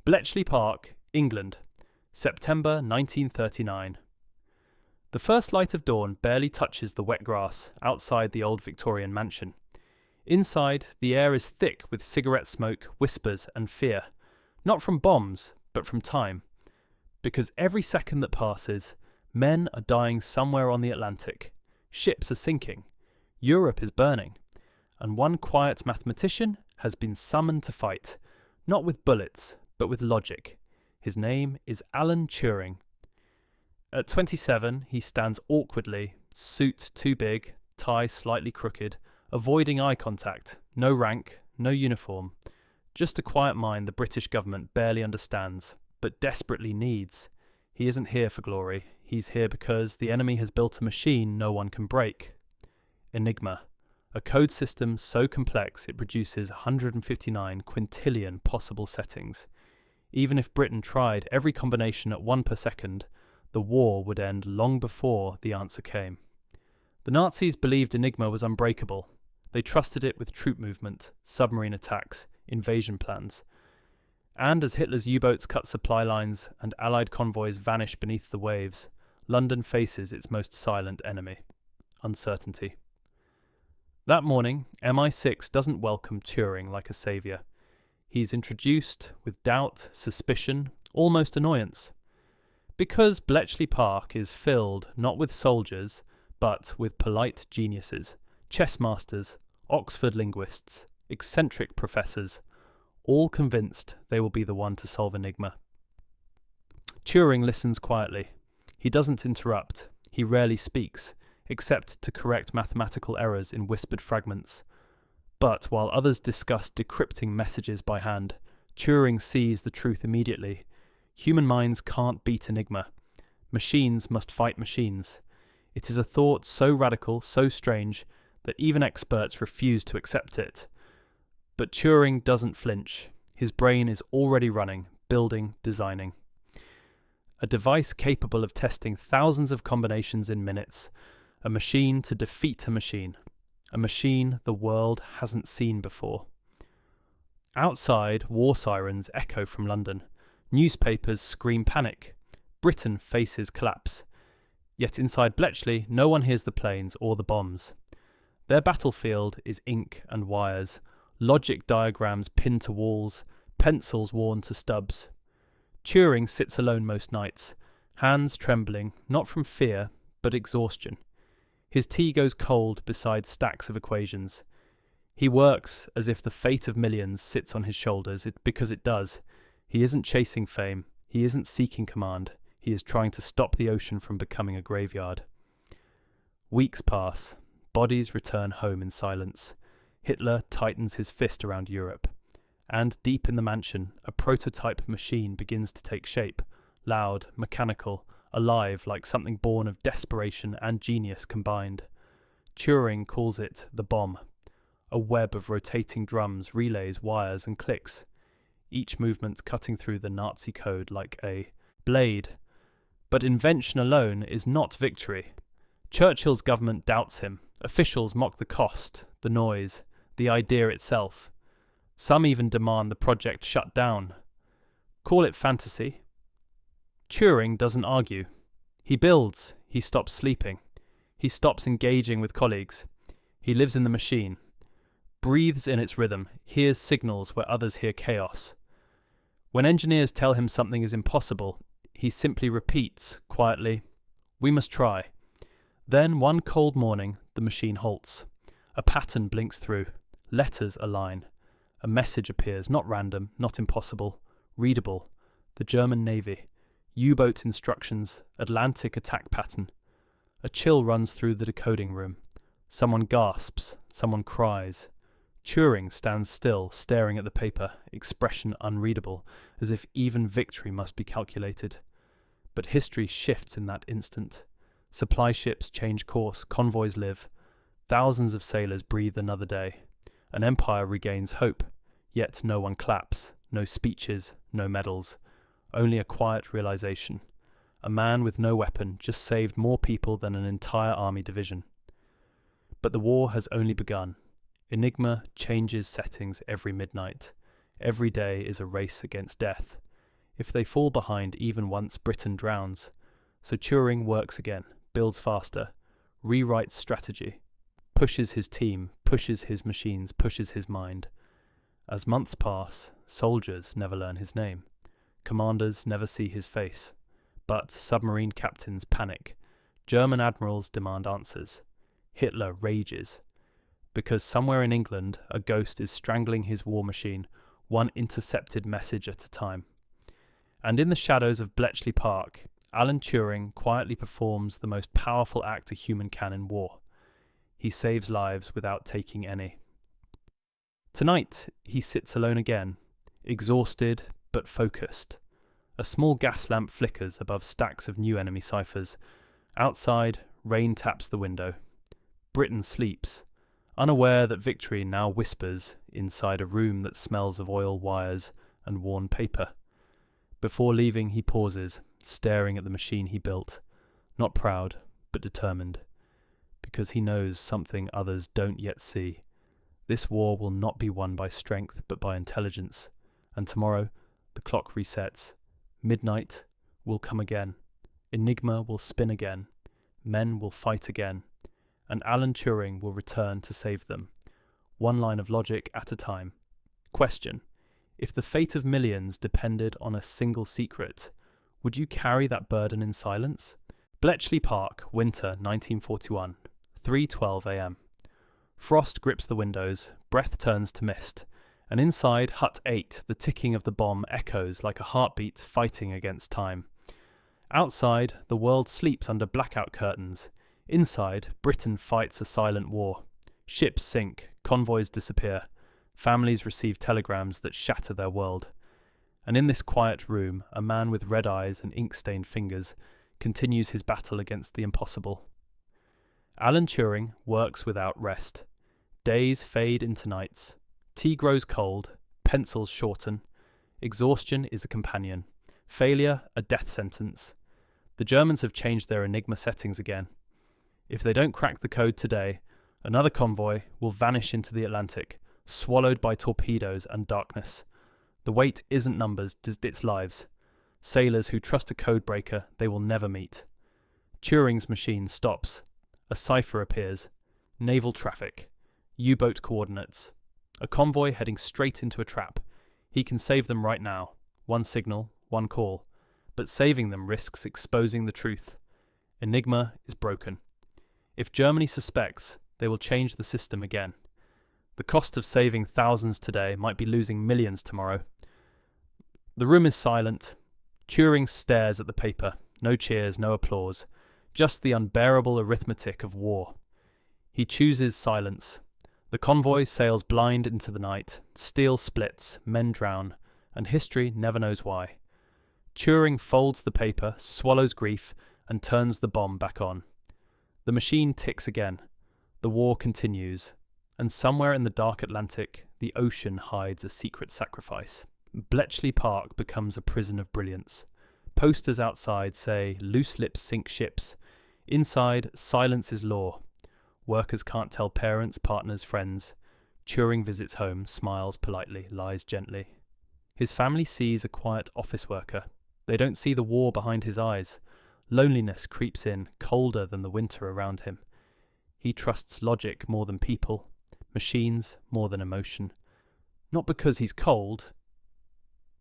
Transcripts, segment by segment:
Bletchley Park, England, September 1939. The first light of dawn barely touches the wet grass outside the old Victorian mansion. Inside, the air is thick with cigarette smoke, whispers, and fear. Not from bombs, but from time. Because every second that passes, men are dying somewhere on the Atlantic. Ships are sinking. Europe is burning. And one quiet mathematician has been summoned to fight, not with bullets, but with logic. His name is Alan Turing. At 27, he stands awkwardly, suit too big, tie slightly crooked, avoiding eye contact, no rank, no uniform. Just a quiet mind the British government barely understands, but desperately needs. He isn't here for glory. He's here because the enemy has built a machine no one can break. Enigma, a code system so complex it produces 159 quintillion possible settings. Even if Britain tried every combination at 1 per second, the war would end long before the answer came. The Nazis believed Enigma was unbreakable. They trusted it with troop movement, submarine attacks, invasion plans. And as Hitler's U-boats cut supply lines and Allied convoys vanish beneath the waves, London faces its most silent enemy: uncertainty. That morning, MI6 doesn't welcome Turing like a saviour. He's introduced with doubt, suspicion, almost annoyance. Because Bletchley Park is filled not with soldiers, but with polite geniuses, chess masters, Oxford linguists, eccentric professors, all convinced they will be the one to solve Enigma. Turing listens quietly. He doesn't interrupt. He rarely speaks, except to correct mathematical errors in whispered fragments. But while others discuss decrypting messages by hand, Turing sees the truth immediately. Human minds can't beat Enigma. Machines must fight machines. It is a thought so radical, so strange, that even experts refuse to accept it. But Turing doesn't flinch. His brain is already running, building, designing. A device capable of testing thousands of combinations in minutes. A machine to defeat a machine. A machine the world hasn't seen before. Outside, war sirens echo from London. Newspapers scream panic. Britain faces collapse. Yet inside Bletchley, no one hears the planes or the bombs. Their battlefield is ink and wires, logic diagrams pinned to walls, pencils worn to stubs. Turing sits alone most nights, hands trembling, not from fear, but exhaustion. His tea goes cold beside stacks of equations. He works as if the fate of millions sits on his shoulders, because it does. He isn't chasing fame. He isn't seeking command. He is trying to stop the ocean from becoming a graveyard. Weeks pass. Bodies return home in silence. Hitler tightens his fist around Europe. And deep in the mansion, a prototype machine begins to take shape, loud, mechanical, alive like something born of desperation and genius combined. Turing calls it the bomb, a web of rotating drums, relays, wires and clicks, each movement cutting through the Nazi code like a blade. But invention alone is not victory. Churchill's government doubts him. Officials mock the cost, the noise, the idea itself. Some even demand the project shut down. Call it fantasy. Turing doesn't argue. He builds. He stops sleeping. He stops engaging with colleagues. He lives in the machine, breathes in its rhythm, hears signals where others hear chaos. When engineers tell him something is impossible, he simply repeats, quietly, "We must try." Then, one cold morning, the machine halts. A pattern blinks through. Letters align. A message appears, not random, not impossible, readable. The German Navy. U-boat instructions, Atlantic attack pattern. A chill runs through the decoding room. Someone gasps, someone cries. Turing stands still, staring at the paper, expression unreadable, as if even victory must be calculated. But history shifts in that instant. Supply ships change course, convoys live. Thousands of sailors breathe another day. An empire regains hope, yet no one claps, no speeches, no medals. Only a quiet realization. A man with no weapon just saved more people than an entire army division. But the war has only begun. Enigma changes settings every midnight. Every day is a race against death. If they fall behind even once, Britain drowns. So Turing works again, builds faster, rewrites strategy, pushes his team, pushes his machines, pushes his mind. As months pass, soldiers never learn his name. Commanders never see his face. But submarine captains panic. German admirals demand answers. Hitler rages. Because somewhere in England, a ghost is strangling his war machine, one intercepted message at a time. And in the shadows of Bletchley Park, Alan Turing quietly performs the most powerful act a human can in war. He saves lives without taking any. Tonight, he sits alone again, exhausted but focused. A small gas lamp flickers above stacks of new enemy ciphers. Outside, rain taps the window. Britain sleeps, unaware that victory now whispers inside a room that smells of oil wires and worn paper. Before leaving, he pauses, staring at the machine he built, not proud, but determined, because he knows something others don't yet see. This war will not be won by strength, but by intelligence, and tomorrow, the clock resets. Midnight will come again. Enigma will spin again. Men will fight again. And Alan Turing will return to save them. One line of logic at a time. Question: if the fate of millions depended on a single secret, would you carry that burden in silence? Bletchley Park, winter 1941, 3:12 a.m. Frost grips the windows, breath turns to mist, and inside Hut 8 the ticking of the bomb echoes like a heartbeat fighting against time. Outside, the world sleeps under blackout curtains. Inside, Britain fights a silent war. Ships sink, convoys disappear, families receive telegrams that shatter their world. And in this quiet room, a man with red eyes and ink-stained fingers continues his battle against the impossible. Alan Turing works without rest. Days fade into nights. Tea grows cold, pencils shorten. Exhaustion is a companion. Failure, a death sentence. The Germans have changed their Enigma settings again. If they don't crack the code today, another convoy will vanish into the Atlantic, swallowed by torpedoes and darkness. The weight isn't numbers, it's lives. Sailors who trust a codebreaker they will never meet. Turing's machine stops. A cipher appears. Naval traffic. U-boat coordinates. A convoy heading straight into a trap. He can save them right now. One signal, one call. But saving them risks exposing the truth. Enigma is broken. If Germany suspects, they will change the system again. The cost of saving thousands today might be losing millions tomorrow. The room is silent. Turing stares at the paper. No cheers, no applause. Just the unbearable arithmetic of war. He chooses silence. The convoy sails blind into the night. Steel splits, men drown, and history never knows why. Turing folds the paper, swallows grief, and turns the bomb back on. The machine ticks again. The war continues. And somewhere in the dark Atlantic, the ocean hides a secret sacrifice. Bletchley Park becomes a prison of brilliance. Posters outside say, "Loose lips sink ships." Inside, silence is law. Workers can't tell parents, partners, friends. Turing visits home, smiles politely, lies gently. His family sees a quiet office worker. They don't see the war behind his eyes. Loneliness creeps in, colder than the winter around him. He trusts logic more than people, machines more than emotion. Not because he's cold,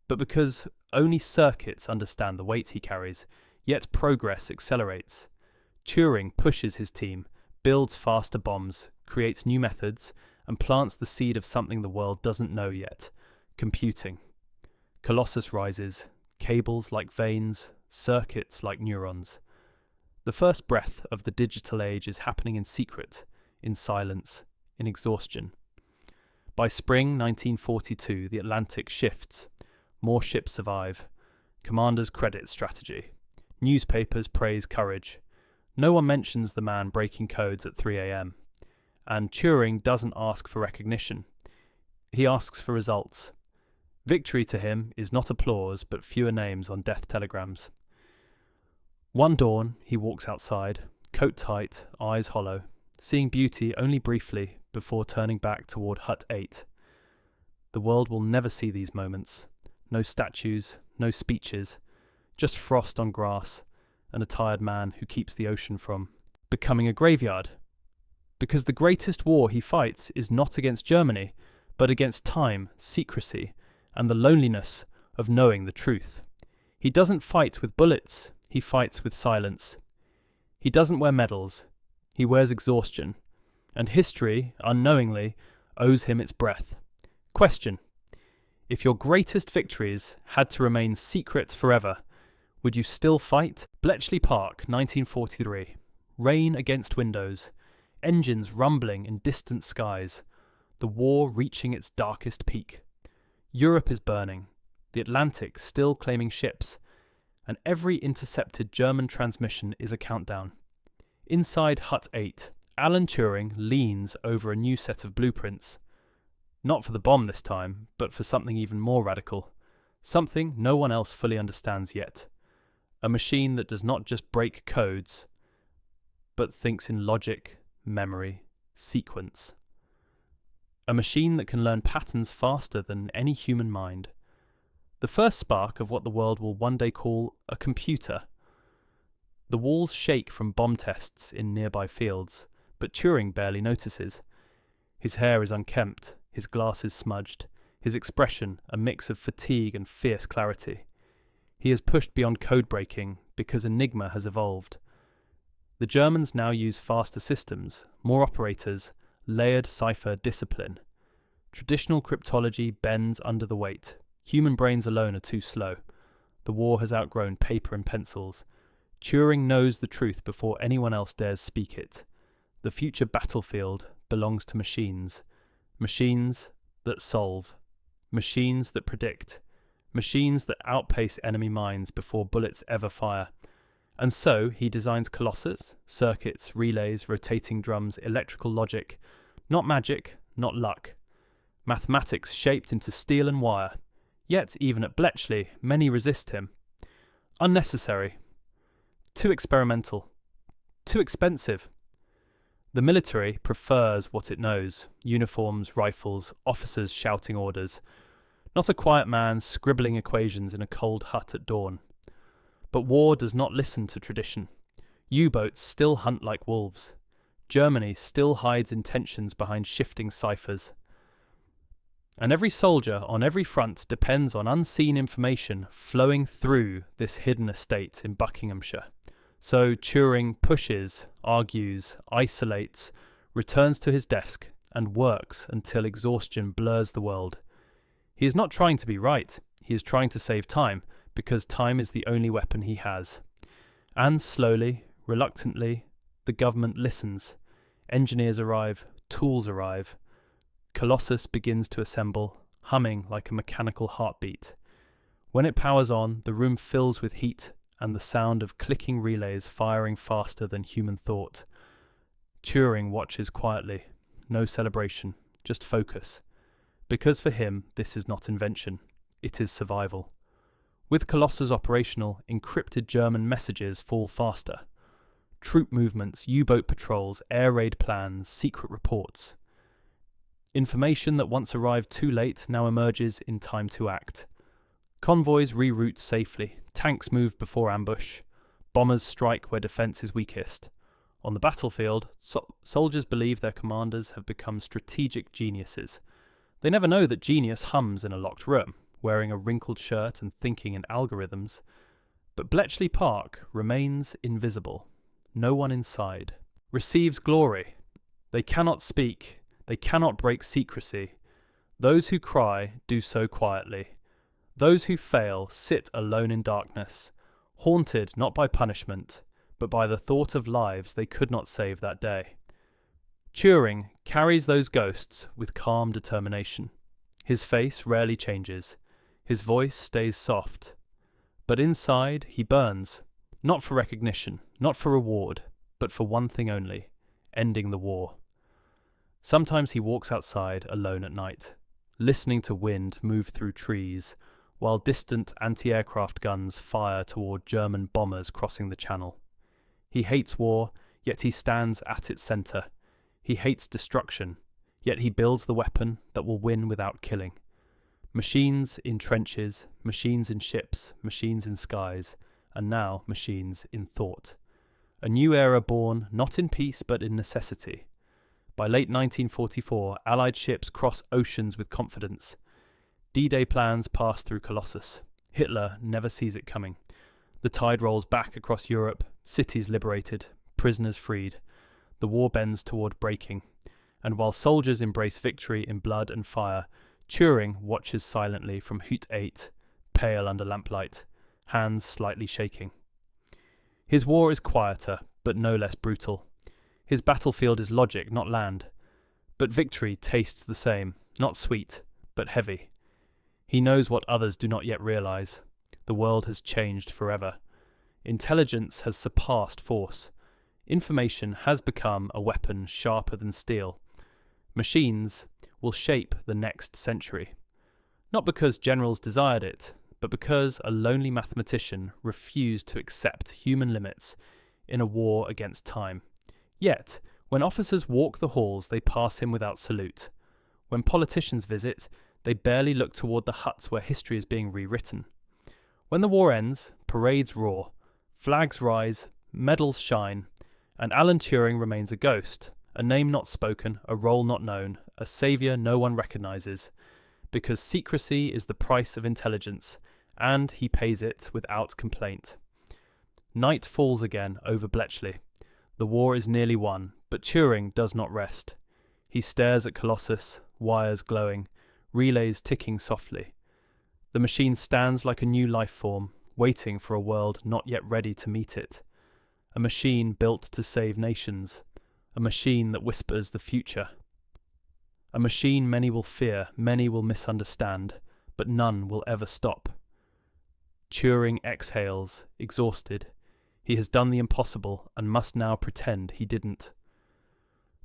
but because only circuits understand the weight he carries, yet progress accelerates. Turing pushes his team, builds faster bombs, creates new methods, and plants the seed of something the world doesn't know yet: computing. Colossus rises, cables like veins, circuits like neurons. The first breath of the digital age is happening in secret, in silence, in exhaustion. By spring 1942, the Atlantic shifts. More ships survive. Commanders credit strategy. Newspapers praise courage. No one mentions the man breaking codes at 3 a.m. And Turing doesn't ask for recognition. He asks for results. Victory to him is not applause, but fewer names on death telegrams. One dawn, he walks outside, coat tight, eyes hollow, seeing beauty only briefly before turning back toward Hut 8. The world will never see these moments. no statues, no speeches, just frost on grass and a tired man who keeps the ocean from becoming a graveyard. Because the greatest war he fights is not against Germany, but against time, secrecy, and the loneliness of knowing the truth. He doesn't fight with bullets, he fights with silence. He doesn't wear medals, he wears exhaustion, and history, unknowingly, owes him its breath. Question: if your greatest victories had to remain secret forever, would you still fight? Bletchley Park, 1943. Rain against windows, engines rumbling in distant skies, the war reaching its darkest peak. Europe is burning, the Atlantic still claiming ships, and every intercepted German transmission is a countdown. Inside Hut 8, Alan Turing leans over a new set of blueprints. Not for the bomb this time, but for something even more radical. Something no one else fully understands yet. A machine that does not just break codes, but thinks in logic, memory, sequence. A machine that can learn patterns faster than any human mind. The first spark of what the world will one day call a computer. The walls shake from bomb tests in nearby fields, but Turing barely notices. His hair is unkempt, his glasses smudged, his expression a mix of fatigue and fierce clarity. He has pushed beyond code breaking because Enigma has evolved. The Germans now use faster systems, more operators, layered cipher discipline. Traditional cryptology bends under the weight. Human brains alone are too slow. The war has outgrown paper and pencils. Turing knows the truth before anyone else dares speak it. The future battlefield belongs to machines. Machines that solve. Machines that predict. Machines that outpace enemy minds before bullets ever fire. And so he designs Colossus, circuits, relays, rotating drums, electrical logic. Not magic, not luck. Mathematics shaped into steel and wire. Yet, even at Bletchley, many resist him. Unnecessary. Too experimental. Too expensive. The military prefers what it knows. Uniforms, rifles, officers shouting orders. Not a quiet man scribbling equations in a cold hut at dawn. But war does not listen to tradition. U-boats still hunt like wolves. Germany still hides intentions behind shifting ciphers. And every soldier on every front depends on unseen information flowing through this hidden estate in Buckinghamshire. So Turing pushes, argues, isolates, returns to his desk, and works until exhaustion blurs the world. He is not trying to be right, he is trying to save time, because time is the only weapon he has. And slowly, reluctantly, the government listens. Engineers arrive, tools arrive. Colossus begins to assemble, humming like a mechanical heartbeat. When it powers on, the room fills with heat and the sound of clicking relays firing faster than human thought. Turing watches quietly. No celebration, just focus. Because for him, this is not invention, it is survival. With Colossus operational, encrypted German messages fall faster. Troop movements, U-boat patrols, air raid plans, secret reports. Information that once arrived too late now emerges in time to act. Convoys reroute safely, tanks move before ambush, bombers strike where defence is weakest. On the battlefield, soldiers believe their commanders have become strategic geniuses. They never know that genius hums in a locked room, wearing a wrinkled shirt and thinking in algorithms. But Bletchley Park remains invisible. No one inside. Receives glory. They cannot speak. They cannot break secrecy. Those who cry do so quietly. Those who fail sit alone in darkness, haunted not by punishment, but by the thought of lives they could not save that day. Turing carries those ghosts with calm determination. His face rarely changes. His voice stays soft. But inside he burns, not for recognition, not for reward, but for one thing only, ending the war. Sometimes he walks outside alone at night, listening to wind move through trees, while distant anti-aircraft guns fire toward German bombers crossing the channel. He hates war, yet he stands at its centre. He hates destruction, yet he builds the weapon that will win without killing. Machines in trenches, machines in ships, machines in skies, and now machines in thought. A new era born not in peace but in necessity. By late 1944, Allied ships cross oceans with confidence. D-Day plans pass through Colossus. Hitler never sees it coming. The tide rolls back across Europe, cities liberated, prisoners freed. The war bends toward breaking. And while soldiers embrace victory in blood and fire, Turing watches silently from Hut 8, pale under lamplight, hands slightly shaking. His war is quieter, but no less brutal. His battlefield is logic, not land. But victory tastes the same, not sweet, but heavy. He knows what others do not yet realize. The world has changed forever. Intelligence has surpassed force. Information has become a weapon sharper than steel. Machines will shape the next century. Not because generals desired it, but because a lonely mathematician refused to accept human limits in a war against time. Yet, when officers walk the halls, they pass him without salute. When politicians visit, they barely look toward the huts where history is being rewritten. When the war ends, parades roar, flags rise, medals shine, and Alan Turing remains a ghost, a name not spoken, a role not known, a saviour no one recognizes, because secrecy is the price of intelligence, and he pays it without complaint. Night falls again over Bletchley. The war is nearly won, but Turing does not rest. He stares at Colossus, wires glowing, relays ticking softly. The machine stands like a new life form, waiting for a world not yet ready to meet it. A machine built to save nations. A machine that whispers the future. A machine many will fear, many will misunderstand, but none will ever stop. Turing exhales, exhausted. He has done the impossible and must now pretend he didn't.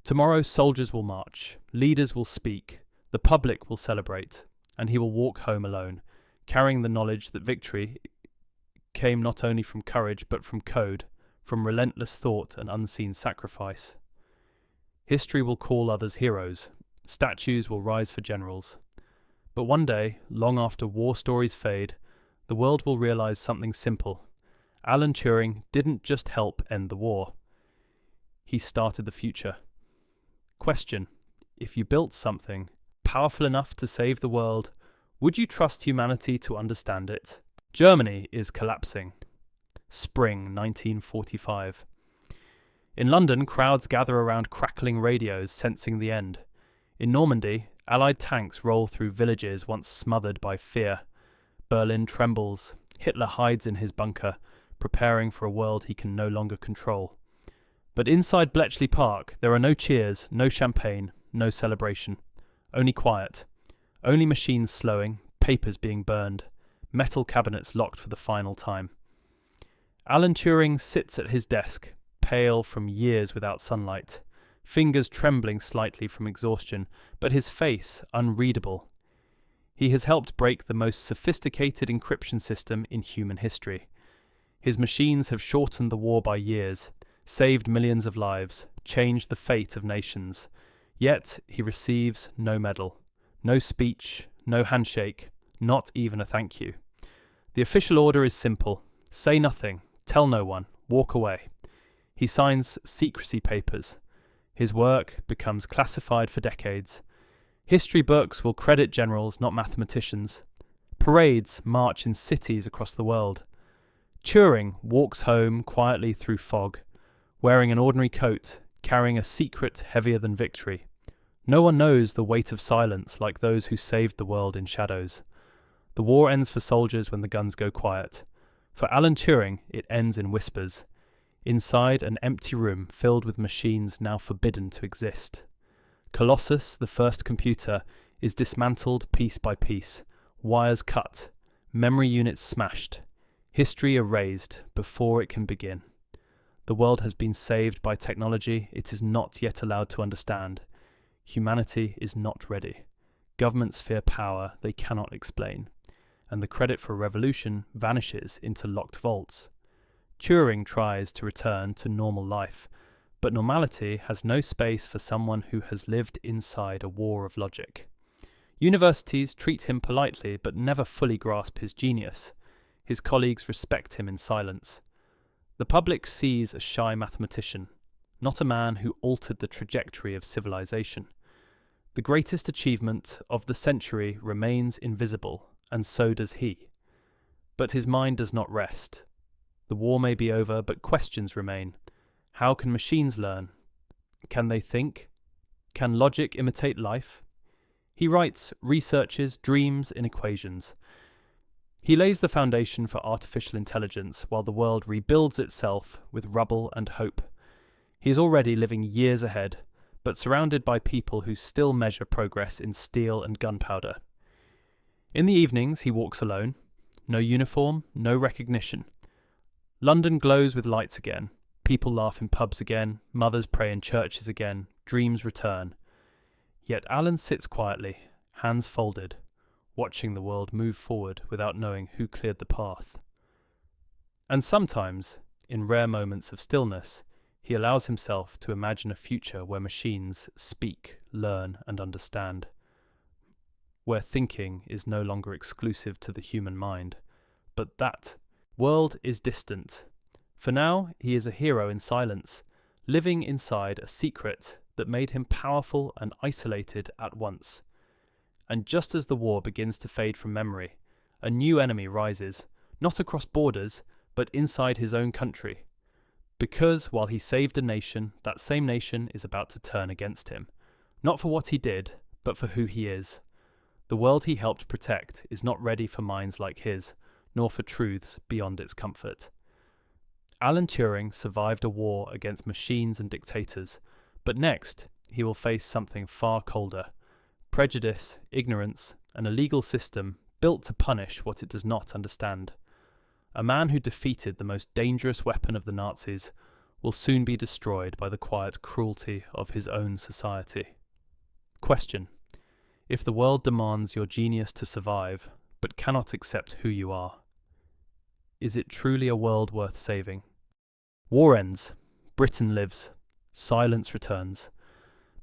Tomorrow soldiers will march, leaders will speak, the public will celebrate, and he will walk home alone, carrying the knowledge that victory came not only from courage but from code, from relentless thought and unseen sacrifice. History will call others heroes, statues will rise for generals. But one day, long after war stories fade, the world will realize something simple. Alan Turing didn't just help end the war. He started the future. Question: if you built something powerful enough to save the world, would you trust humanity to understand it? Germany is collapsing. Spring 1945. In London, crowds gather around crackling radios, sensing the end. In Normandy, Allied tanks roll through villages once smothered by fear. Berlin trembles. Hitler hides in his bunker, preparing for a world he can no longer control. But inside Bletchley Park, there are no cheers, no champagne, no celebration. Only quiet. Only machines slowing, papers being burned, metal cabinets locked for the final time. Alan Turing sits at his desk, pale from years without sunlight, fingers trembling slightly from exhaustion, but his face unreadable. He has helped break the most sophisticated encryption system in human history. His machines have shortened the war by years, saved millions of lives, changed the fate of nations. Yet he receives no medal, no speech, no handshake, not even a thank you. The official order is simple: say nothing, tell no one, walk away. He signs secrecy papers. His work becomes classified for decades. History books will credit generals, not mathematicians. Parades march in cities across the world. Turing walks home quietly through fog, wearing an ordinary coat, carrying a secret heavier than victory. No one knows the weight of silence like those who saved the world in shadows. The war ends for soldiers when the guns go quiet. For Alan Turing, it ends in whispers, inside an empty room filled with machines now forbidden to exist. Colossus, the first computer, is dismantled piece by piece, wires cut, memory units smashed, history erased before it can begin. The world has been saved by technology it is not yet allowed to understand. Humanity is not ready. Governments fear power they cannot explain, and the credit for revolution vanishes into locked vaults. Turing tries to return to normal life, but normality has no space for someone who has lived inside a war of logic. Universities treat him politely but never fully grasp his genius. His colleagues respect him in silence. The public sees a shy mathematician, not a man who altered the trajectory of civilization. The greatest achievement of the century remains invisible, and so does he. But his mind does not rest. The war may be over, but questions remain. How can machines learn? Can they think? Can logic imitate life? He writes, researches, dreams in equations. He lays the foundation for artificial intelligence while the world rebuilds itself with rubble and hope. He is already living years ahead, but surrounded by people who still measure progress in steel and gunpowder. In the evenings he walks alone. No uniform, no recognition. London glows with lights again. People laugh in pubs again. Mothers pray in churches again. Dreams return. Yet Alan sits quietly, hands folded, watching the world move forward without knowing who cleared the path. And sometimes, in rare moments of stillness, he allows himself to imagine a future where machines speak, learn, and understand, where thinking is no longer exclusive to the human mind, but that world is distant. For now, he is a hero in silence, living inside a secret that made him powerful and isolated at once. And just as the war begins to fade from memory, a new enemy rises, not across borders, but inside his own country. Because while he saved a nation, that same nation is about to turn against him, not for what he did, but for who he is. The world he helped protect is not ready for minds like his, nor for truths beyond its comfort. Alan Turing survived a war against machines and dictators, but next he will face something far colder: prejudice, ignorance, and a legal system built to punish what it does not understand. A man who defeated the most dangerous weapon of the Nazis will soon be destroyed by the quiet cruelty of his own society. Question: if the world demands your genius to survive, but cannot accept who you are, is it truly a world worth saving? War ends. Britain lives. Silence returns.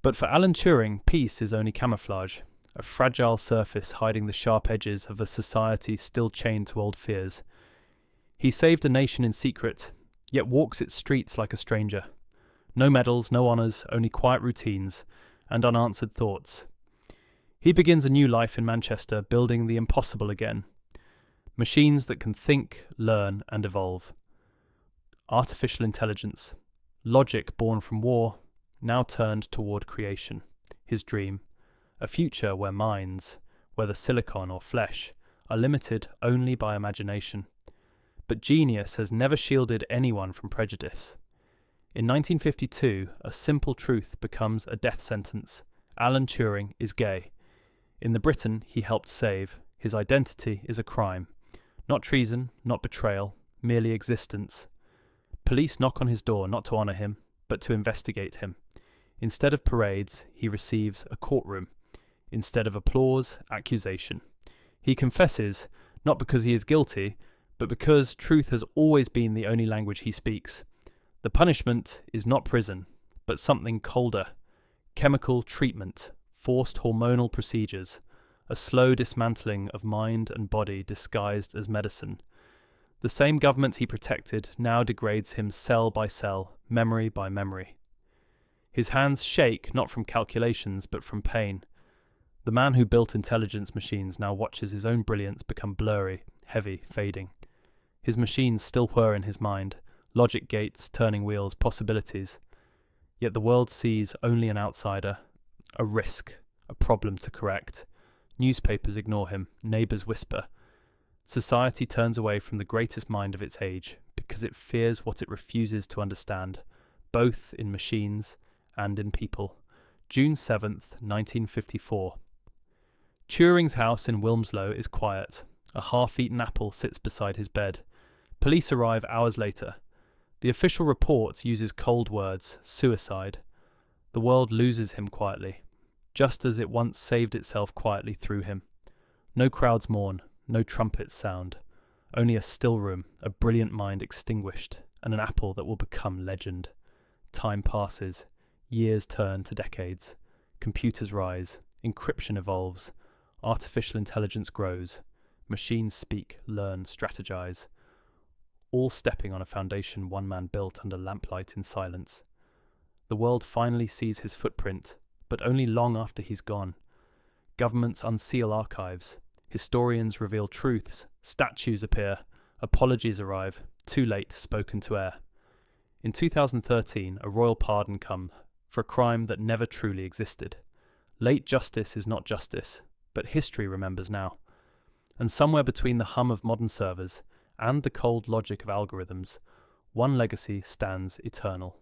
But for Alan Turing, peace is only camouflage, a fragile surface hiding the sharp edges of a society still chained to old fears. He saved a nation in secret, yet walks its streets like a stranger. No medals, no honours, only quiet routines and unanswered thoughts. He begins a new life in Manchester, building the impossible again. Machines that can think, learn, and evolve. Artificial intelligence, logic born from war, now turned toward creation. His dream, a future where minds, whether silicon or flesh, are limited only by imagination. But genius has never shielded anyone from prejudice. In 1952, a simple truth becomes a death sentence. Alan Turing is gay. In the Britain he helped save, his identity is a crime. Not treason, not betrayal, merely existence. Police knock on his door not to honour him, but to investigate him. Instead of parades, he receives a courtroom. Instead of applause, accusation. He confesses, not because he is guilty, but because truth has always been the only language he speaks. The punishment is not prison, but something colder. Chemical treatment, forced hormonal procedures, a slow dismantling of mind and body disguised as medicine. The same government he protected now degrades him cell by cell, memory by memory. His hands shake not from calculations but from pain. The man who built intelligence machines now watches his own brilliance become blurry, heavy, fading. His machines still whir in his mind, logic gates, turning wheels, possibilities. Yet the world sees only an outsider, a risk, a problem to correct. Newspapers ignore him, neighbours whisper. Society turns away from the greatest mind of its age because it fears what it refuses to understand, both in machines and in people. June 7th, 1954. Turing's house in Wilmslow is quiet. A half-eaten apple sits beside his bed. Police arrive hours later. The official report uses cold words, suicide. The world loses him quietly, just as it once saved itself quietly through him. No crowds mourn, no trumpets sound. Only a still room, a brilliant mind extinguished, and an apple that will become legend. Time passes. Years turn to decades. Computers rise. Encryption evolves. artificial intelligence grows. Machines speak, learn, strategize, all stepping on a foundation one man built under lamplight in silence. The world finally sees his footprint, but only long after he's gone. Governments unseal archives, historians reveal truths, statues appear, apologies arrive, too late, spoken to air. In 2013, a royal pardon come for a crime that never truly existed. Late justice is not justice, but history remembers now. And somewhere between the hum of modern servers and the cold logic of algorithms, one legacy stands eternal.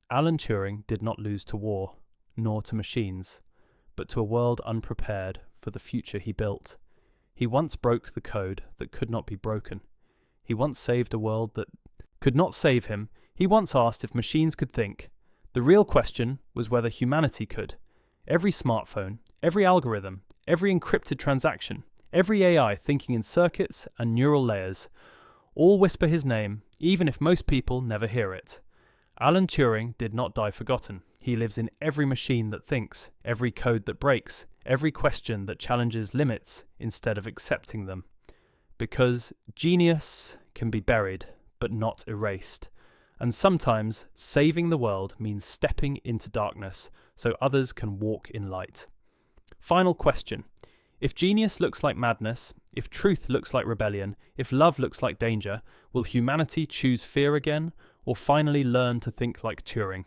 Alan Turing did not lose to war, nor to machines, but to a world unprepared for the future he built. He once broke the code that could not be broken. He once saved a world that could not save him. He once asked if machines could think. The real question was whether humanity could. Every smartphone, every algorithm, every encrypted transaction, every AI thinking in circuits and neural layers, all whisper his name, even if most people never hear it. Alan Turing did not die forgotten. He lives in every machine that thinks, every code that breaks, every question that challenges limits instead of accepting them. Because genius can be buried, but not erased. And sometimes saving the world means stepping into darkness so others can walk in light. Final question. If genius looks like madness, if truth looks like rebellion, if love looks like danger, will humanity choose fear again, or finally learn to think like Turing?